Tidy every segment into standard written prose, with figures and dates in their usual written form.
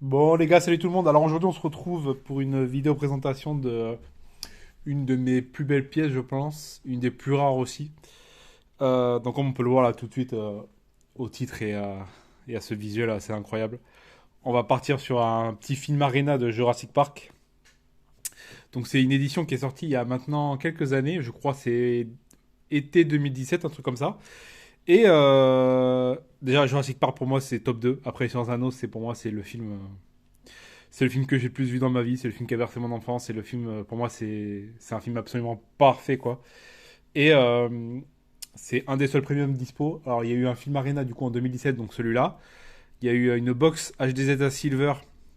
Bon les gars, salut tout le monde. Alors aujourd'hui on se retrouve pour une vidéo présentation de une de mes plus belles pièces, je pense, une des plus rares aussi. Donc comme on peut le voir là tout de suite au titre et à ce visuel assez incroyable. On va partir sur un petit film Arena de Jurassic Park. Donc c'est une édition qui est sortie il y a maintenant quelques années, je crois c'est été 2017, un truc comme ça. Et déjà Jurassic Park pour moi c'est top 2. Après Science Anneaux, c'est pour moi c'est le film que j'ai le plus vu dans ma vie, c'est le film qui a bercé mon enfance, c'est le film, pour moi, c'est un film absolument parfait, quoi. Et c'est un des seuls premiums dispo. Alors, il y a eu un film Arena, du coup, en 2017, donc celui-là. Il y a eu une box HDZA Silver,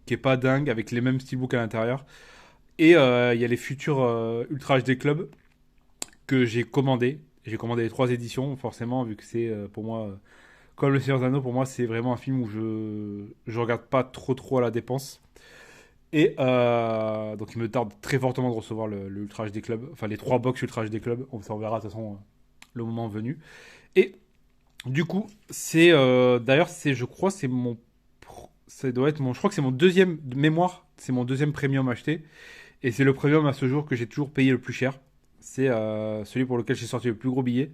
qui est pas dingue, avec les mêmes steelbooks à l'intérieur. Et il y a les futurs Ultra HD Club, que j'ai commandé. J'ai commandé les 3 éditions, forcément, vu que c'est, pour moi, comme Le Seigneur des Anneaux, pour moi, c'est vraiment un film où je regarde pas trop à la dépense. Et donc il me tarde très fortement de recevoir le Ultra HD Club, enfin les 3 box Ultra HD Club, on verra de toute façon le moment venu. Et du coup, c'est d'ailleurs c'est je crois c'est mon ça doit être mon je crois que c'est mon deuxième de mémoire, c'est mon deuxième premium acheté et c'est le premium à ce jour que j'ai toujours payé le plus cher. C'est celui pour lequel j'ai sorti le plus gros billet.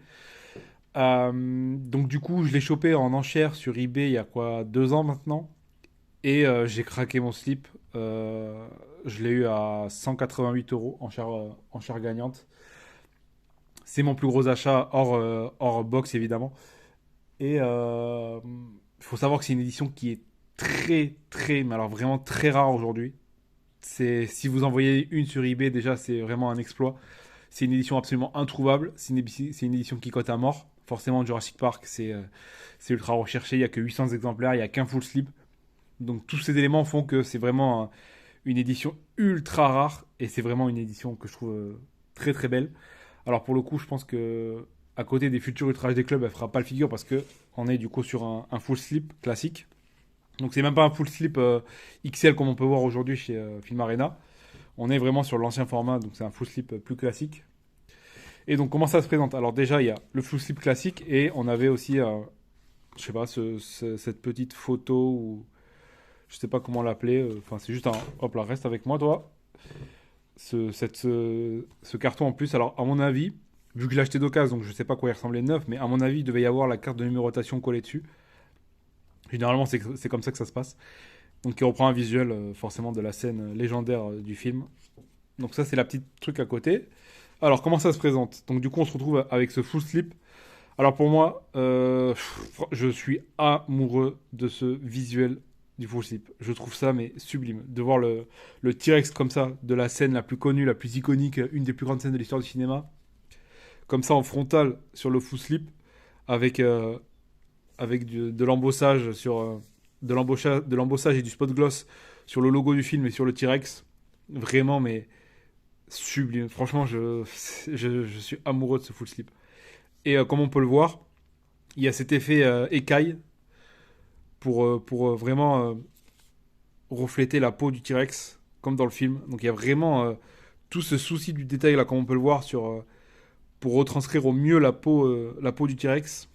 Donc du coup, je l'ai chopé en enchère sur eBay il y a quoi 2 ans maintenant. Et j'ai craqué mon slip. Je l'ai eu à 188 euros en chair gagnante. C'est mon plus gros achat hors box évidemment. Et il faut savoir que c'est une édition qui est mais alors vraiment très rare aujourd'hui. Si vous en voyez une sur eBay, déjà c'est vraiment un exploit. C'est une édition absolument introuvable. C'est une édition qui cote à mort. Forcément, Jurassic Park, c'est ultra recherché. Il n'y a que 800 exemplaires, il n'y a qu'un full slip. Donc tous ces éléments font que c'est vraiment une édition ultra rare et c'est vraiment une édition que je trouve très belle. Alors pour le coup, je pense que à côté des futurs Ultra HD Club, elle fera pas le figure parce que on est du coup sur un full slip classique. Donc c'est même pas un full slip XL comme on peut voir aujourd'hui chez Film Arena. On est vraiment sur l'ancien format, donc c'est un full slip plus classique. Et donc comment ça se présente? Alors déjà il y a le full slip classique et on avait aussi, je sais pas, cette petite photo ou je sais pas comment l'appeler. Enfin, c'est juste un. Hop là, reste avec moi, toi. Ce carton en plus, alors à mon avis, vu que je l'ai acheté d'occasion, donc je sais pas quoi il ressemblait neuf, mais à mon avis, il devait y avoir la carte de numérotation collée dessus. Généralement, c'est comme ça que ça se passe. Donc, il reprend un visuel forcément de la scène légendaire du film. Donc, ça, c'est la petite truc à côté. Alors, comment ça se présente? Donc, du coup, on se retrouve avec ce full slip. Alors, pour moi, je suis amoureux de ce visuel du full slip. Je trouve ça, mais sublime. De voir le T-Rex comme ça, de la scène la plus connue, la plus iconique, une des plus grandes scènes de l'histoire du cinéma, comme ça en frontal sur le full slip, avec, avec de l'embossage de l'embossage et du spot gloss sur le logo du film et sur le T-Rex. Vraiment, mais sublime. Franchement, je suis amoureux de ce full slip. Et comme on peut le voir, il y a cet effet écaille pour vraiment refléter la peau du T-Rex, comme dans le film. Donc il y a vraiment tout ce souci du détail, là, comme on peut le voir, pour retranscrire au mieux la peau du T-Rex,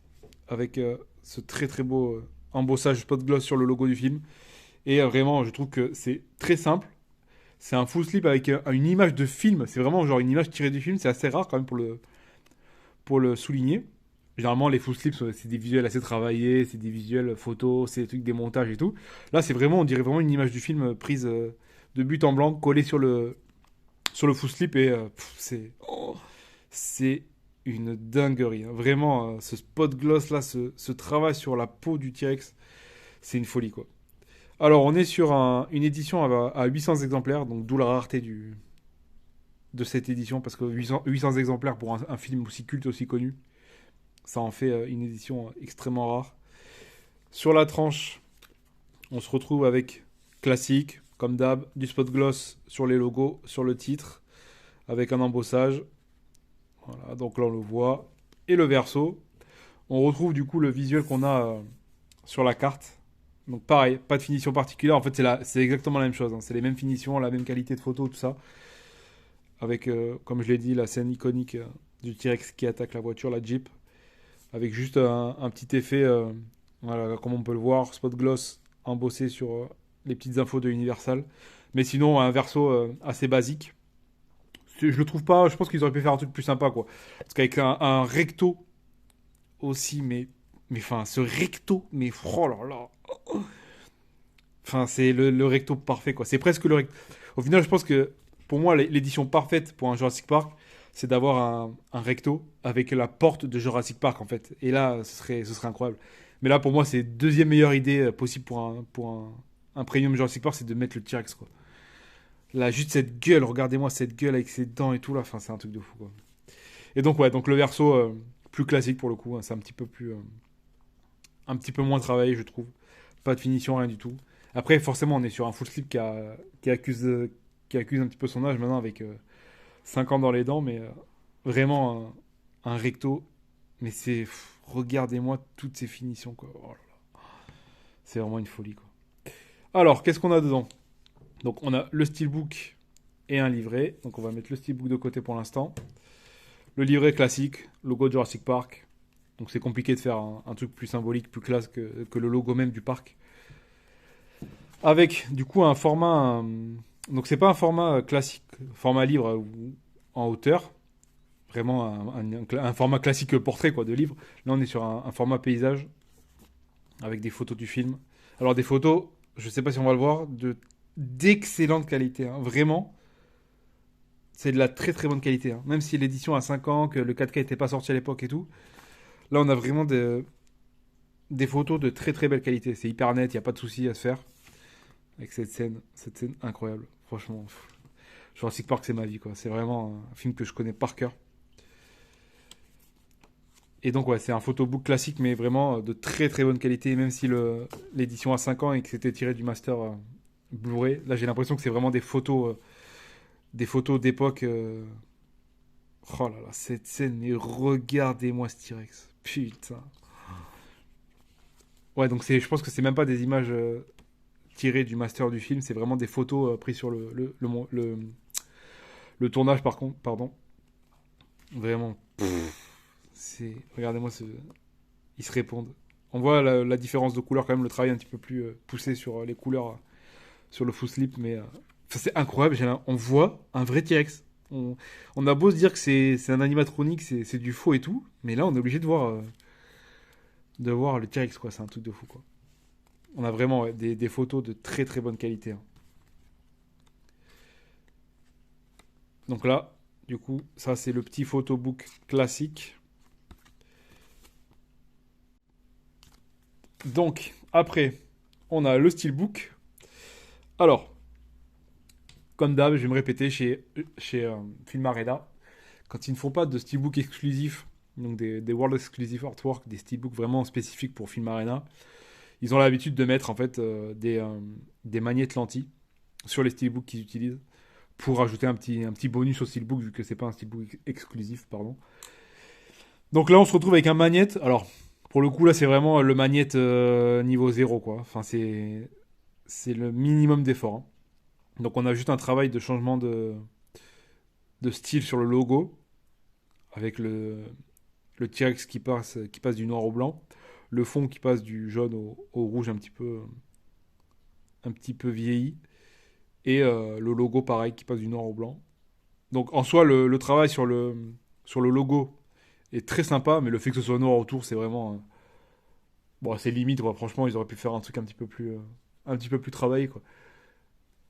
avec ce très beau embossage spot gloss sur le logo du film. Et vraiment, je trouve que c'est très simple. C'est un full slip avec une image de film. C'est vraiment genre une image tirée du film. C'est assez rare quand même pour le souligner. Généralement, les full slips, c'est des visuels assez travaillés, c'est des visuels photos, c'est des trucs, des montages et tout. Là, c'est vraiment, on dirait vraiment une image du film prise de but en blanc, collée sur le full slip et c'est une dinguerie, hein. Vraiment, ce spot gloss là, ce travail sur la peau du T-Rex, c'est une folie quoi. Alors, on est sur une édition à 800 exemplaires, donc d'où la rareté de cette édition, parce que 800 exemplaires pour un film aussi culte, aussi connu, ça en fait une édition extrêmement rare. Sur la tranche, on se retrouve avec classique, comme d'hab, du spot gloss sur les logos, sur le titre, avec un embossage. Voilà, donc là on le voit. Et le verso, on retrouve du coup le visuel qu'on a sur la carte. Donc pareil, pas de finition particulière. En fait, c'est exactement la même chose, hein. C'est les mêmes finitions, la même qualité de photo, tout ça. Avec, comme je l'ai dit, la scène iconique du T-Rex qui attaque la voiture, la Jeep. Avec juste un petit effet, voilà, comme on peut le voir, spot gloss embossé sur les petites infos de Universal. Mais sinon, un verso assez basique. Je le trouve pas. Je pense qu'ils auraient pu faire un truc plus sympa, quoi. Parce qu'avec un recto aussi, mais enfin, ce recto, mais oh là là. Enfin, c'est le recto parfait, quoi. C'est presque le recto. Au final, je pense que pour moi, l'édition parfaite pour un Jurassic Park, c'est d'avoir un recto avec la porte de Jurassic Park, en fait. Et là, ce serait incroyable. Mais là, pour moi, c'est deuxième meilleure idée possible pour un premium Jurassic Park, c'est de mettre le T-Rex, quoi. Là, juste cette gueule, regardez-moi cette gueule avec ses dents et tout, là. Enfin, c'est un truc de fou, quoi. Et donc, ouais, donc le verso plus classique pour le coup, hein, c'est un petit peu moins travaillé, je trouve. Pas de finition, rien du tout. Après, forcément, on est sur un full slip qui accuse un petit peu son âge maintenant avec 5 ans dans les dents, mais vraiment un recto. Mais regardez-moi toutes ces finitions, quoi. Oh là là. C'est vraiment une folie, quoi. Alors, qu'est-ce qu'on a dedans? Donc, on a le steelbook et un livret. Donc, on va mettre le steelbook de côté pour l'instant. Le livret classique, logo Jurassic Park. Donc, c'est compliqué de faire un truc plus symbolique, plus classe que le logo même du parc. Avec, du coup, un format. Donc, c'est pas un format classique, format livre ou en hauteur. Vraiment un format classique portrait, quoi, de livre. Là, on est sur un format paysage avec des photos du film. Alors, des photos, je sais pas si on va le voir, d'excellente qualité, hein. Vraiment, c'est de la très très bonne qualité, hein. Même si l'édition a 5 ans, que le 4K n'était pas sorti à l'époque et tout. Là, on a vraiment des photos de très très belle qualité. C'est hyper net, il n'y a pas de souci à se faire. Avec cette scène incroyable. Franchement, Jurassic Park, c'est ma vie, quoi. C'est vraiment un film que je connais par cœur. Et donc, ouais, c'est un photobook classique, mais vraiment de très très bonne qualité, même si l'édition a 5 ans et que c'était tiré du master Blu-ray. Là, j'ai l'impression que c'est vraiment des photos d'époque. Oh là là, cette scène, mais regardez-moi ce T-Rex. Putain. Ouais, donc je pense que c'est même pas des images tirées du master du film, c'est vraiment des photos prises sur le tournage, par contre, pardon. Vraiment. Regardez-moi ils se répondent. On voit la différence de couleur quand même, le travail un petit peu plus poussé sur les couleurs sur le full slip, mais c'est incroyable. On voit un vrai T-Rex. On a beau se dire que c'est un animatronique, c'est du faux et tout, mais là on est obligé de voir le T-Rex, quoi. C'est un truc de fou, quoi. On a vraiment ouais, des photos de très très bonne qualité, hein. Donc là, du coup, ça c'est le petit photobook classique. Donc, après, on a le steelbook. Alors, comme d'hab, je vais me répéter chez Film Arena, quand ils ne font pas de steelbook exclusif, donc des World Exclusive Artwork, des steelbooks vraiment spécifiques pour Film Arena, ils ont l'habitude de mettre en fait des magnettes lentilles sur les steelbooks qu'ils utilisent pour ajouter un petit bonus au steelbook vu que c'est pas un steelbook exclusif, pardon. Donc là, on se retrouve avec un magnette. Alors, pour le coup, là, c'est vraiment le magnette niveau zéro, quoi. Enfin, c'est le minimum d'effort, hein. Donc, on a juste un travail de changement de style sur le logo avec le T-Rex qui passe du noir au blanc, le fond qui passe du jaune au rouge un petit peu vieilli, et le logo pareil qui passe du noir au blanc. Donc en soi, le travail sur le logo est très sympa, mais le fait que ce soit noir autour, c'est vraiment. Bon, c'est limite, quoi. Franchement, ils auraient pu faire un truc un petit peu plus travaillé, quoi.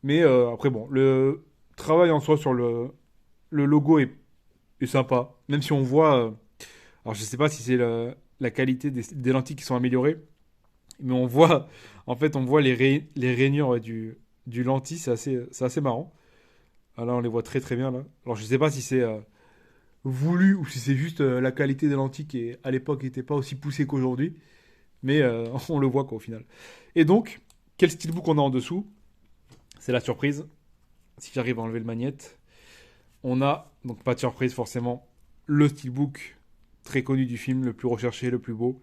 Mais après, bon, le travail en soi sur le logo est sympa. Même si on voit. Alors, je sais pas si c'est la qualité des lentilles qui sont améliorées, mais en fait, on voit les rainures ouais, du lentille, c'est assez marrant. Ah, là, on les voit très très bien là. Alors, je sais pas si c'est voulu ou si c'est juste la qualité des lentilles qui à l'époque n'était pas aussi poussée qu'aujourd'hui, mais on le voit quoi au final. Et donc, quel steelbook on a en dessous? C'est la surprise. Si j'arrive à enlever le magnette, on a donc pas de surprise forcément le steelbook très connu du film, le plus recherché, le plus beau.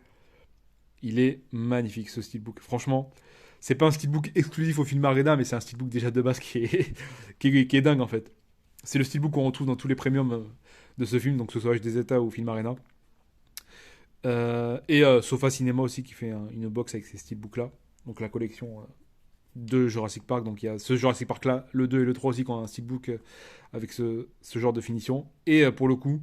Il est magnifique ce steelbook. Franchement, c'est pas un steelbook exclusif au film Arena, mais c'est un steelbook déjà de base qui est, qui est dingue en fait. C'est le steelbook qu'on retrouve dans tous les premiums de ce film, donc que ce soit HD Zeta ou Film Arena. Et Sofa Cinéma aussi qui fait une box avec ces steelbooks là. Donc la collection de Jurassic Park. Donc il y a ce Jurassic Park là, le 2 et le 3 aussi qui ont un steelbook avec ce genre de finition. Et pour le coup,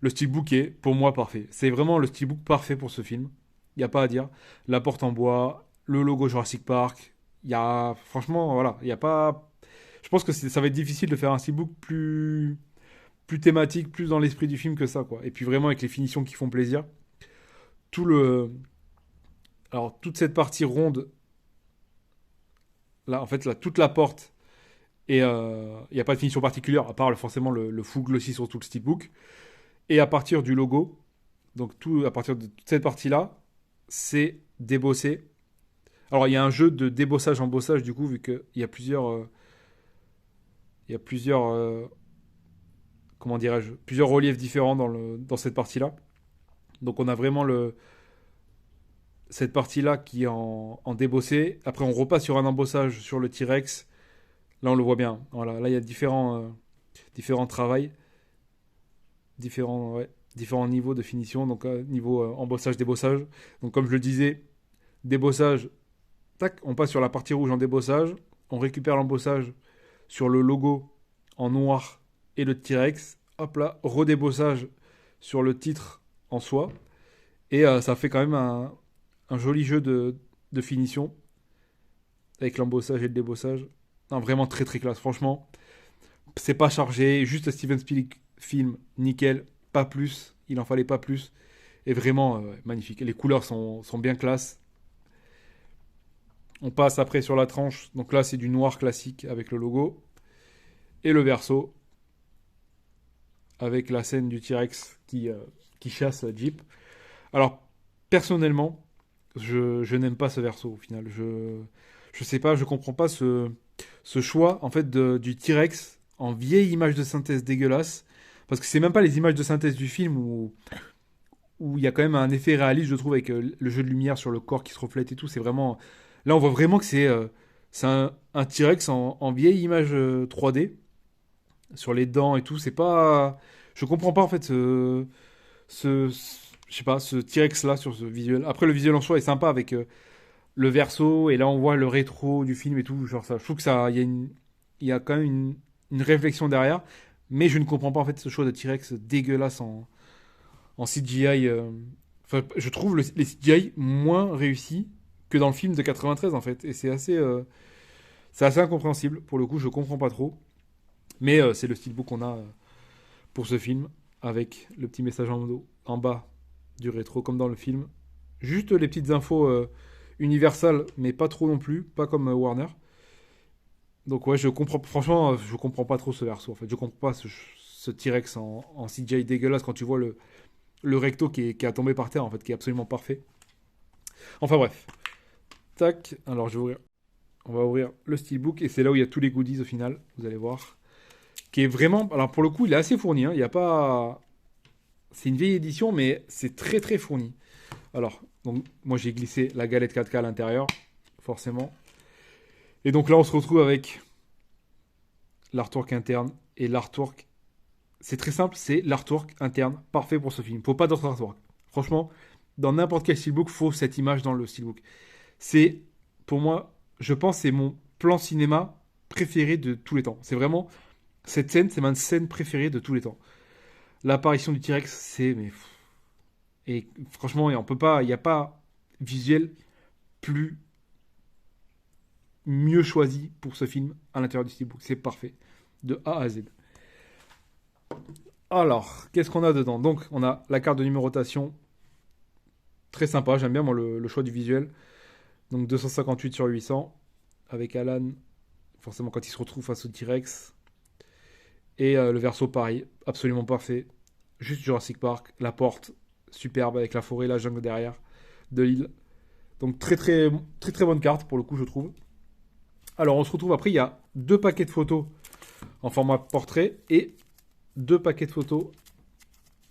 le steelbook est pour moi parfait. C'est vraiment le steelbook parfait pour ce film. Il n'y a pas à dire. La porte en bois, le logo Jurassic Park. Il y a franchement voilà, il y a pas. Je pense que ça va être difficile de faire un steelbook plus thématique, plus dans l'esprit du film que ça quoi. Et puis vraiment avec les finitions qui font plaisir. Tout le alors toute cette partie ronde là en fait là toute la porte et il n'y a pas de finition particulière à part forcément le full glossy sur tout le steelbook. Et à partir du logo, donc tout à partir de toute cette partie-là, c'est débossé. Alors il y a un jeu de débossage embossage du coup vu qu'il y a plusieurs comment dirais-je plusieurs reliefs différents dans cette partie-là. Donc on a vraiment cette partie-là qui est en débossé. Après on repasse sur un embossage sur le T-Rex. Là on le voit bien. Voilà, là il y a différents travails. Différents niveaux de finition, donc niveau embossage, débossage. Donc comme je le disais, débossage, tac, on passe sur la partie rouge en débossage, on récupère l'embossage sur le logo en noir et le T-Rex, hop là, redébossage sur le titre en soi, et ça fait quand même un joli jeu de finition avec l'embossage et le débossage. Non, vraiment très très classe, franchement. C'est pas chargé, juste Steven Spielberg film, nickel, pas plus, il en fallait pas plus. Et vraiment magnifique. Les couleurs sont bien classe. On passe après sur la tranche, donc là c'est du noir classique avec le logo. Et le verso, avec la scène du T-Rex qui chasse la Jeep. Alors, personnellement, je n'aime pas ce verso au final. Je sais pas, je comprends pas ce choix en fait du T-Rex en vieille image de synthèse dégueulasse. Parce que c'est même pas les images de synthèse du film où il y a quand même un effet réaliste, je trouve, avec le jeu de lumière sur le corps qui se reflète et tout. C'est vraiment. Là, on voit vraiment que c'est un T-Rex en vieille image 3D sur les dents et tout. C'est pas. Je comprends pas en fait je sais pas, ce T-Rex là sur ce visuel. Après, le visuel en soi est sympa avec le verso et là on voit le rétro du film et tout. Genre ça, je trouve que ça, il y a quand même une réflexion derrière. Mais je ne comprends pas en fait ce choix de T-Rex dégueulasse en CGI. Enfin, je trouve les CGI moins réussis que dans le film de 93 en fait. Et c'est assez incompréhensible. Pour le coup, je comprends pas trop. Mais c'est le steelbook qu'on a pour ce film avec le petit message en bas du rétro comme dans le film. Juste les petites infos universelles, mais pas trop non plus, pas comme Warner. Donc ouais, franchement, je comprends pas trop ce verso en fait. Je comprends pas ce T-Rex en CGI dégueulasse quand tu vois le recto qui a tombé par terre en fait, qui est absolument parfait. Enfin bref. Tac, alors on va ouvrir le steelbook et c'est là où il y a tous les goodies au final, vous allez voir. Qui est vraiment, alors pour le coup, il est assez fourni, hein. Il y a pas, c'est une vieille édition, mais c'est très très fourni. Alors, donc moi j'ai glissé la galette 4K à l'intérieur, forcément. Et donc là, on se retrouve avec l'artwork interne et l'artwork. C'est très simple, c'est l'artwork interne parfait pour ce film. Faut pas d'autre artwork. Franchement, dans n'importe quel steelbook, faut cette image dans le steelbook. C'est, pour moi, je pense, c'est mon plan cinéma préféré de tous les temps. C'est vraiment cette scène, c'est ma scène préférée de tous les temps. L'apparition du T-Rex, mais et franchement, on peut pas, il n'y a pas visuel plus mieux choisi pour ce film à l'intérieur du steelbook. C'est parfait. De A à Z. Alors, qu'est-ce qu'on a dedans? Donc, on a la carte de numérotation. Très sympa, j'aime bien moi, le choix du visuel. Donc 258 sur 800. Avec Alan, forcément quand il se retrouve face au T-Rex. Et le verso pareil, absolument parfait. Juste Jurassic Park, la porte, superbe avec la forêt, la jungle derrière de l'île. Donc très très très très bonne carte pour le coup je trouve. Alors on se retrouve après, il y a 2 paquets de photos en format portrait et 2 paquets de photos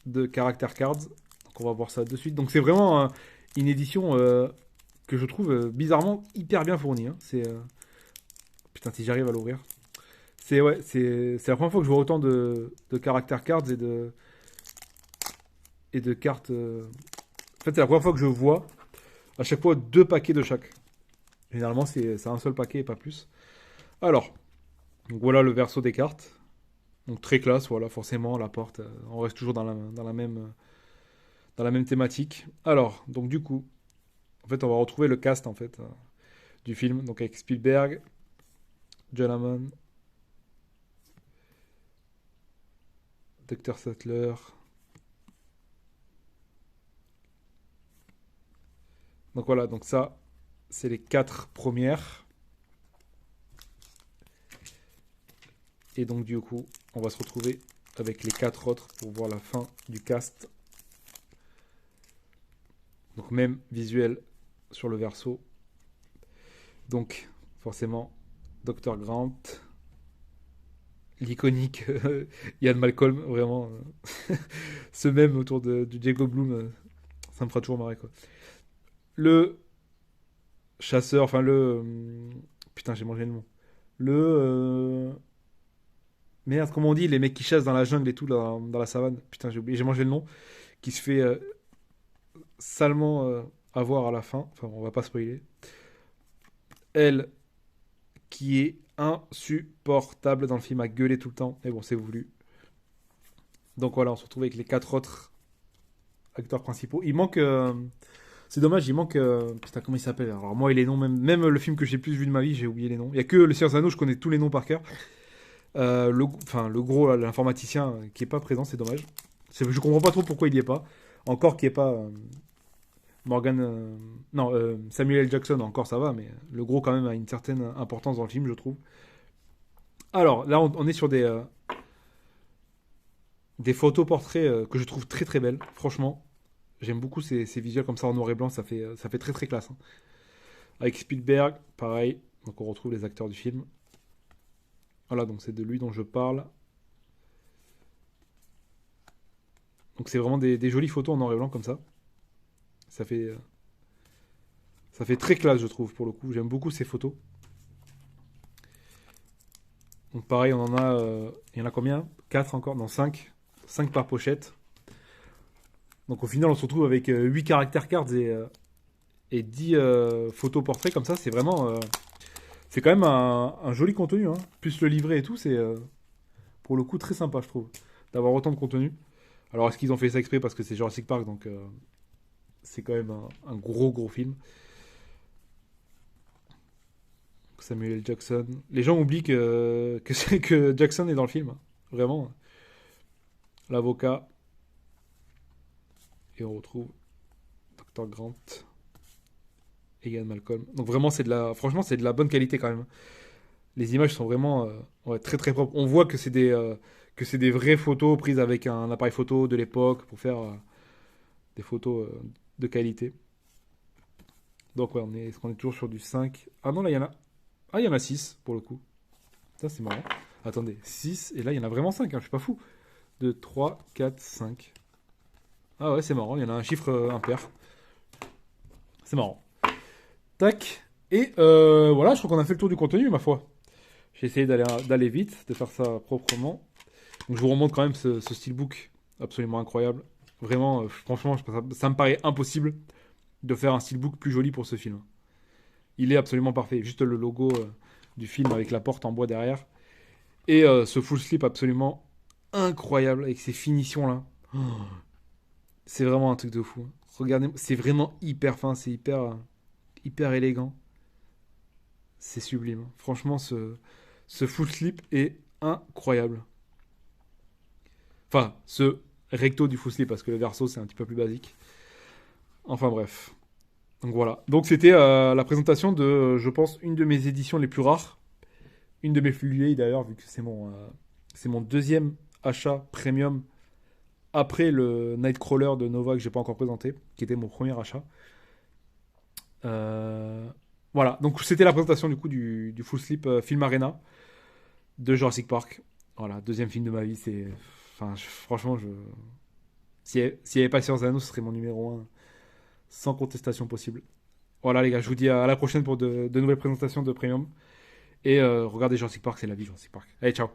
de character cards. Donc on va voir ça de suite. Donc c'est vraiment une édition que je trouve bizarrement hyper bien fournie. Hein. Putain si j'arrive à l'ouvrir. C'est la première fois que je vois autant de character cards et de cartes. En fait c'est la première fois que je vois à chaque fois 2 paquets de chaque. Généralement, c'est un seul paquet et pas plus. Alors, donc voilà le verso des cartes. Donc très classe, voilà, forcément, la porte, on reste toujours dans la même thématique. Alors, donc du coup, en fait, on va retrouver le cast, en fait, du film. Donc avec Spielberg, John Hammond, Dr. Sattler. Donc voilà, donc ça, c'est les quatre premières. Et donc du coup, on va se retrouver avec les quatre autres pour voir la fin du cast. Donc même visuel sur le verso. Donc forcément, Dr. Grant, l'iconique Ian Malcolm, vraiment. Ce même autour du Jacob Bloom, ça me fera toujours marrer quoi. Le chasseur, enfin putain, j'ai mangé le nom. Le... Merde, comment on dit, les mecs qui chassent dans la jungle et tout, dans la savane. Putain, j'ai oublié, j'ai mangé le nom. Qui se fait salement avoir à la fin. Enfin, on va pas spoiler. Elle, qui est insupportable dans le film, à gueuler tout le temps. Mais bon, c'est voulu. Donc voilà, on se retrouve avec les quatre autres acteurs principaux. Il manque... c'est dommage, il manque... putain, comment il s'appelle? Alors moi, et les noms, même le film que j'ai le plus vu de ma vie, j'ai oublié les noms. Il y a que Le Seigneur des Anneaux, je connais tous les noms par cœur. Le gros, là, l'informaticien qui est pas présent, c'est dommage. Je comprends pas trop pourquoi il y est pas. Encore qu'il n'y ait pas Morgan. Non, Samuel L. Jackson, encore ça va, mais le gros, quand même, a une certaine importance dans le film, je trouve. Alors, là, on est sur des photos portraits que je trouve très très belles. Franchement, j'aime beaucoup ces visuels comme ça en noir et blanc, ça fait très très classe. Hein. Avec Spielberg, pareil. Donc, on retrouve les acteurs du film. Voilà, donc c'est de lui dont je parle. Donc c'est vraiment des jolies photos en noir et blanc comme ça. Ça fait, euh, ça fait très classe, je trouve, pour le coup. J'aime beaucoup ces photos. Donc pareil, il y en a combien? 4 encore? Non, 5. 5 par pochette. Donc au final, on se retrouve avec 8 caractères cards et 10 photos portraits comme ça. C'est quand même un joli contenu. Hein. Plus le livret et tout, c'est pour le coup très sympa, je trouve, d'avoir autant de contenu. Alors est-ce qu'ils ont fait ça exprès parce que c'est Jurassic Park, donc c'est quand même un gros gros film. Samuel L. Jackson. Les gens oublient que Jackson est dans le film. Hein. Vraiment. L'avocat. Et on retrouve Dr. Grant et Ian Malcolm. Donc vraiment, franchement, c'est de la bonne qualité quand même. Les images sont vraiment ouais, très très propres. On voit que c'est des vraies photos prises avec un appareil photo de l'époque pour faire des photos de qualité. Donc ouais, est-ce qu'on est toujours sur du 5? Ah non, là, il y en a 6 pour le coup. Ça, c'est marrant. Attendez, 6 et là, il y en a vraiment 5, hein, je suis pas fou. 2, 3, 4, 5. Ah ouais, c'est marrant, il y en a un chiffre impair. C'est marrant. Tac. Et voilà, je crois qu'on a fait le tour du contenu, ma foi. J'ai essayé d'aller vite, de faire ça proprement. Donc je vous remonte quand même ce steelbook absolument incroyable. Vraiment, franchement, ça me paraît impossible de faire un steelbook plus joli pour ce film. Il est absolument parfait. Juste le logo du film avec la porte en bois derrière. Et ce full slip absolument incroyable avec ces finitions là. Oh, c'est vraiment un truc de fou. Regardez, c'est vraiment hyper fin, c'est hyper élégant. C'est sublime. Franchement, ce full slip est incroyable. Enfin, ce recto du full slip, parce que le verso, c'est un petit peu plus basique. Enfin bref. Donc voilà. Donc c'était la présentation de, je pense, une de mes éditions les plus rares. Une de mes plus vieilles d'ailleurs, vu que c'est mon deuxième achat premium après le Nightcrawler de Nova que j'ai pas encore présenté, qui était mon premier achat. Euh, voilà, donc c'était la présentation du coup du Full Slip Film Arena de Jurassic Park. Voilà, deuxième film de ma vie, franchement, s'il y avait pas Science Anneaux, ce serait mon numéro un sans contestation possible. Voilà les gars, je vous dis à la prochaine pour de nouvelles présentations de Premium. Et regardez Jurassic Park, c'est la vie Jurassic Park. Allez, ciao.